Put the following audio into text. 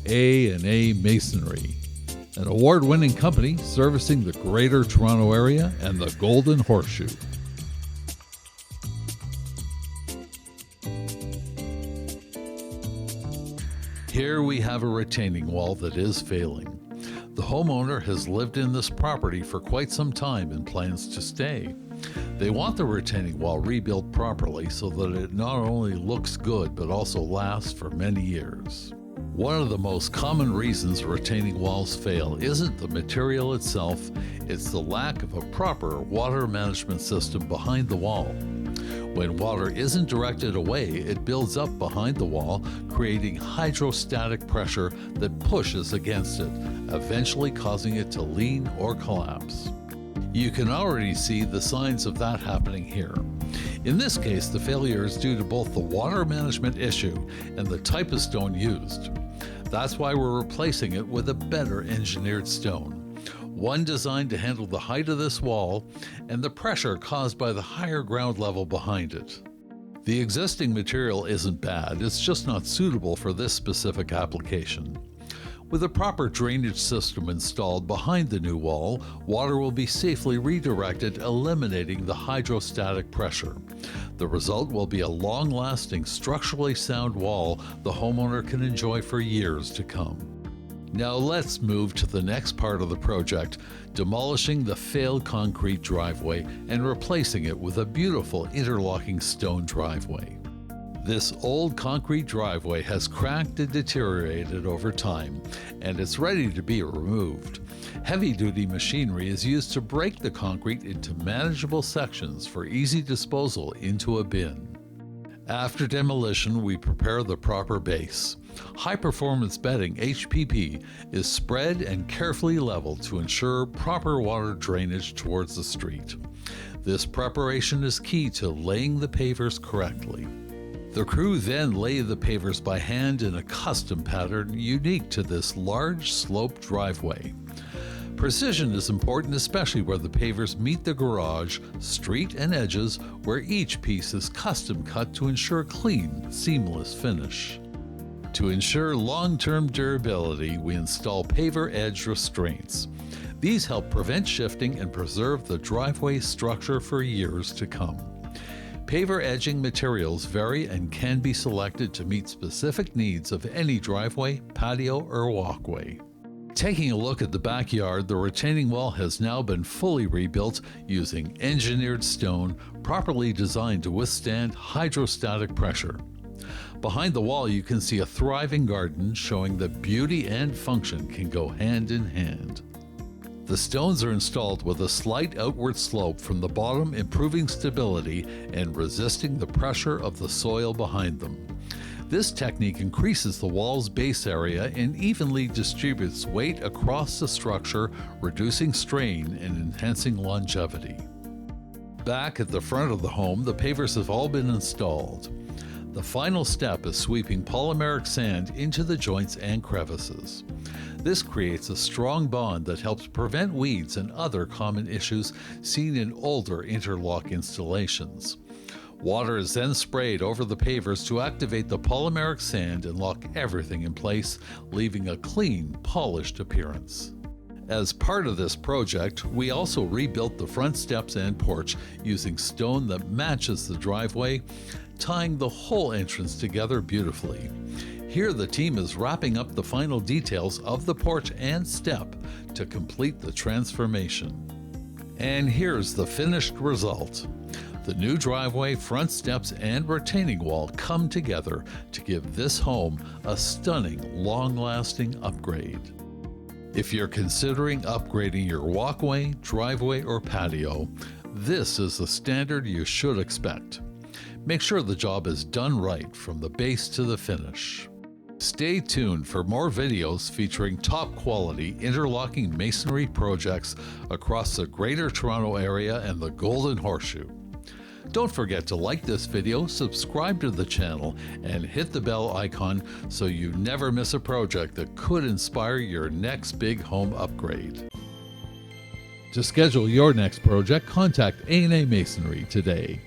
A&A Masonry, an award-winning company servicing the Greater Toronto Area and the Golden Horseshoe. Here we have a retaining wall that is failing. The homeowner has lived in this property for quite some time and plans to stay. They want the retaining wall rebuilt properly so that it not only looks good but also lasts for many years. One of the most common reasons retaining walls fail isn't the material itself, it's the lack of a proper water management system behind the wall. When water isn't directed away, it builds up behind the wall, creating hydrostatic pressure that pushes against it, eventually causing it to lean or collapse. You can already see the signs of that happening here. In this case, the failure is due to both the water management issue and the type of stone used. That's why we're replacing it with a better engineered stone. One designed to handle the height of this wall and the pressure caused by the higher ground level behind it. The existing material isn't bad, it's just not suitable for this specific application. With a proper drainage system installed behind the new wall, water will be safely redirected, eliminating the hydrostatic pressure. The result will be a long-lasting, structurally sound wall the homeowner can enjoy for years to come. Now let's move to the next part of the project, demolishing the failed concrete driveway and replacing it with a beautiful interlocking stone driveway. This old concrete driveway has cracked and deteriorated over time, and it's ready to be removed. Heavy-duty machinery is used to break the concrete into manageable sections for easy disposal into a bin. After demolition, we prepare the proper base. High-performance bedding, HPP, is spread and carefully leveled to ensure proper water drainage towards the street. This preparation is key to laying the pavers correctly. The crew then lay the pavers by hand in a custom pattern unique to this large sloped driveway. Precision is important, especially where the pavers meet the garage, street, and edges, where each piece is custom cut to ensure clean, seamless finish. To ensure long-term durability, we install paver edge restraints. These help prevent shifting and preserve the driveway structure for years to come. Paver edging materials vary and can be selected to meet specific needs of any driveway, patio, or walkway. Taking a look at the backyard, the retaining wall has now been fully rebuilt using engineered stone properly designed to withstand hydrostatic pressure. Behind the wall, you can see a thriving garden showing that beauty and function can go hand in hand. The stones are installed with a slight outward slope from the bottom, improving stability and resisting the pressure of the soil behind them. This technique increases the wall's base area and evenly distributes weight across the structure, reducing strain and enhancing longevity. Back at the front of the home, the pavers have all been installed. The final step is sweeping polymeric sand into the joints and crevices. This creates a strong bond that helps prevent weeds and other common issues seen in older interlock installations. Water is then sprayed over the pavers to activate the polymeric sand and lock everything in place, leaving a clean, polished appearance. As part of this project, we also rebuilt the front steps and porch using stone that matches the driveway, tying the whole entrance together beautifully. Here the team is wrapping up the final details of the porch and step to complete the transformation. And here's the finished result. The new driveway, front steps, and retaining wall come together to give this home a stunning, long-lasting upgrade. If you're considering upgrading your walkway, driveway, or patio, this is the standard you should expect. Make sure the job is done right from the base to the finish. Stay tuned for more videos featuring top-quality interlocking masonry projects across the Greater Toronto Area and the Golden Horseshoe. Don't forget to like this video, subscribe to the channel, and hit the bell icon so you never miss a project that could inspire your next big home upgrade. To schedule your next project, contact A&A Masonry today.